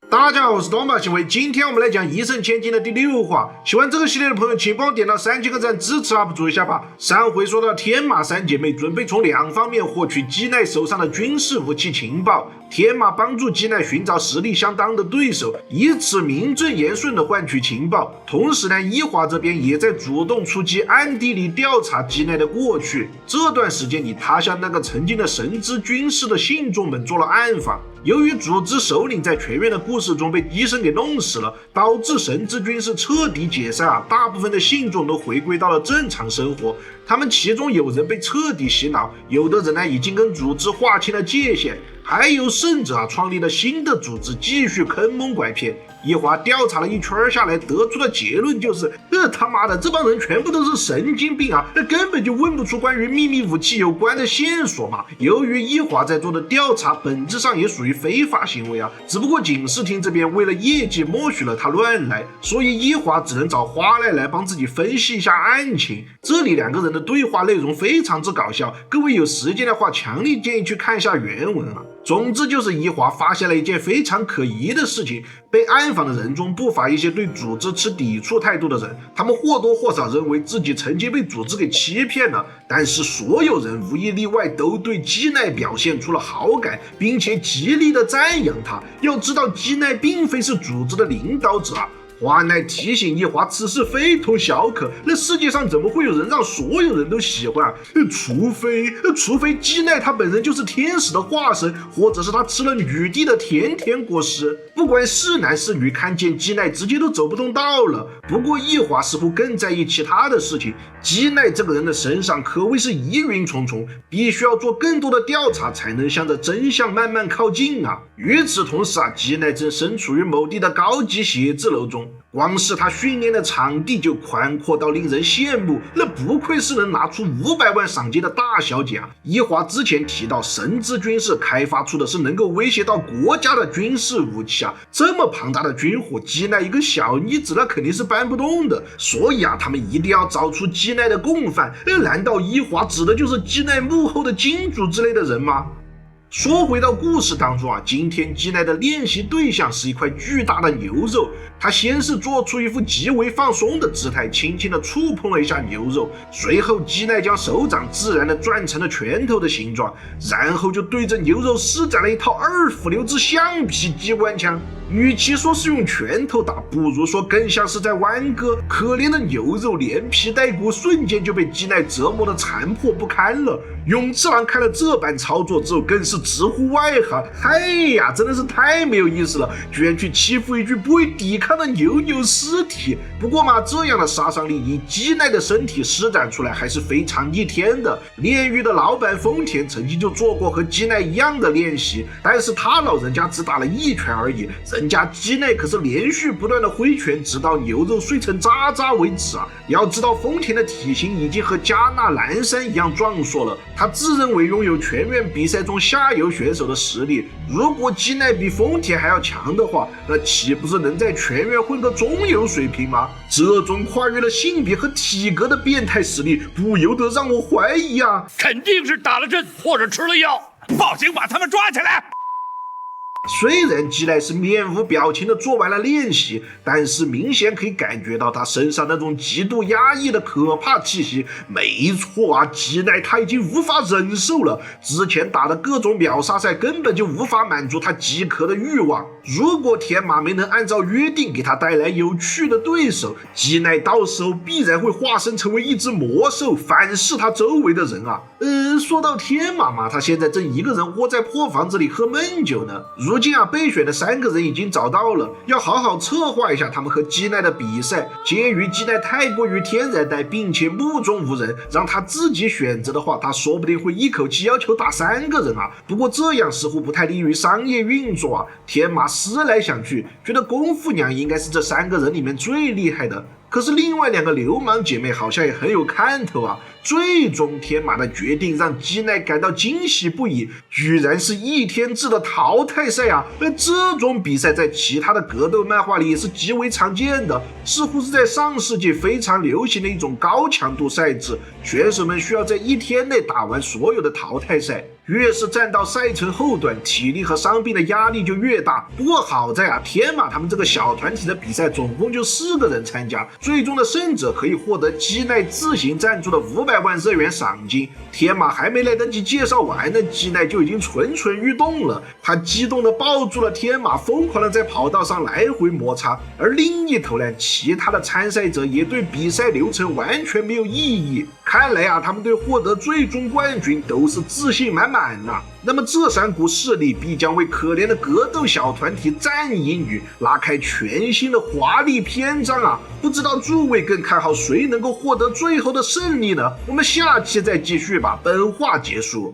大家好，我是东马行为，今天我们来讲《一圣千金》的第6话。喜欢这个系列的朋友，请帮我点到3000个赞支持 UP 主一下吧。上回说到天马三姐妹准备从2方面获取基奈手上的军事武器情报，天马帮助基奈寻找实力相当的对手，以此名正言顺的换取情报。同时呢，伊华这边也在主动出击，暗地里调查基奈的过去。这段时间里，他向那个曾经的神之军师的信众们做了暗访。由于组织首领在全员的故事中被医生给弄死了，导致神之军是彻底解散啊！大部分的信众都回归到了正常生活，他们其中有人被彻底洗脑，有的人呢已经跟组织划清了界限，还有甚者创立了新的组织，继续坑蒙拐骗。一华调查了一圈下来，得出的结论就是，他妈的这帮人全部都是神经病啊！根本就问不出关于秘密武器有关的线索嘛。由于一华在做的调查本质上也属于非法行为啊，只不过警视厅这边为了业绩默许了他乱来，所以一华只能找花赖来帮自己分析一下案情。这里2个人的对话内容非常之搞笑，各位有时间的话，强烈建议去看一下原文啊。总之就是一华发现了一件非常可疑的事情，被暗访的人中不乏一些对组织持抵触态度的人，他们或多或少认为自己曾经被组织给欺骗了，但是所有人无一例外都对基奈表现出了好感，并且极力的赞扬他。要知道基奈并非是组织的领导者啊。华奈提醒一华，此事非同小可，那世界上怎么会有人让所有人都喜欢啊？除非基奈他本人就是天使的化身，或者是他吃了女帝的甜甜果实。不管是男是女，看见基奈直接都走不动道了。不过一华似乎更在意其他的事情，基奈这个人的身上可谓是疑云重重，必须要做更多的调查才能向着真相慢慢靠近啊。与此同时啊，基奈正身处于某地的高级写字楼中，光是他训练的场地就宽阔到令人羡慕，那不愧是能拿出500万赏金的大小姐啊！一华之前提到神之军事开发出的是能够威胁到国家的军事武器啊，这么庞大的军火，基奈一个小妮子那肯定是搬不动的，所以啊，他们一定要找出基奈的共犯。难道一华指的就是基奈幕后的金主之类的人吗？说回到故事当中啊，今天基奈的练习对象是一块巨大的牛肉，他先是做出一副极为放松的姿态，轻轻的触碰了一下牛肉，随后基奈将手掌自然的转成了拳头的形状，然后就对着牛肉施展了一套2斧流之橡皮机关枪。与其说是用拳头打，不如说更像是在弯歌。可怜的牛肉连皮带骨，瞬间就被基奈折磨得残破不堪了。勇次郎看了这般操作之后，更是直呼外行：哎呀，真的是太没有意思了，居然去欺负一具不会抵抗的牛尸体。不过嘛，这样的杀伤力以基奈的身体施展出来还是非常逆天的。炼狱的老板丰田曾经就做过和基奈一样的练习，但是他老人家只打了1拳而已，人家基奈可是连续不断的挥拳，直到牛肉碎成渣渣为止啊！要知道丰田的体型已经和加纳蓝山一样壮硕了，他自认为拥有全院比赛中下游选手的实力。如果基奈比丰田还要强的话，那岂不是能在全院混个中游水平吗？这种跨越了性别和体格的变态实力，不由得让我怀疑啊！肯定是打了针或者吃了药，报警把他们抓起来！虽然基奈是面无表情的做完了练习，但是明显可以感觉到他身上那种极度压抑的可怕气息。没错啊，基奈他已经无法忍受了，之前打的各种秒杀赛根本就无法满足他饥渴的欲望。如果天马没能按照约定给他带来有趣的对手，基奈到时候必然会化身成为一只魔兽，反噬他周围的人啊。说到天马嘛，他现在正一个人窝在破房子里喝闷酒呢。如今啊，备选的3个人已经找到了，要好好策划一下他们和基奈的比赛。鉴于基奈太过于天然呆，并且目中无人，让他自己选择的话，他说不定会一口气要求打3个人啊。不过这样似乎不太利于商业运作啊。天马思来想去，觉得功夫娘应该是这3个人里面最厉害的。可是另外2个流氓姐妹好像也很有看头啊。最终天马的决定让基奈感到惊喜不已，居然是1天制的淘汰赛啊！这种比赛在其他的格斗漫画里也是极为常见的，似乎是在上世纪非常流行的一种高强度赛制，选手们需要在1天内打完所有的淘汰赛。越是站到赛程后段，体力和伤病的压力就越大。不过好在啊，天马他们这个小团体的比赛总共就4个人参加，最终的胜者可以获得基奈自行赞助的500万日元赏金。天马还没来得及介绍完呢，基奈就已经蠢蠢欲动了。他激动地抱住了天马，疯狂地在跑道上来回摩擦。而另一头呢，其他的参赛者也对比赛流程完全没有异议。看来啊，他们对获得最终冠军都是自信满满呐。那么这3股势力必将为可怜的格斗小团体战英语拉开全新的华丽篇章啊！不知道诸位更看好谁能够获得最后的胜利呢？我们下期再继续吧。本话结束。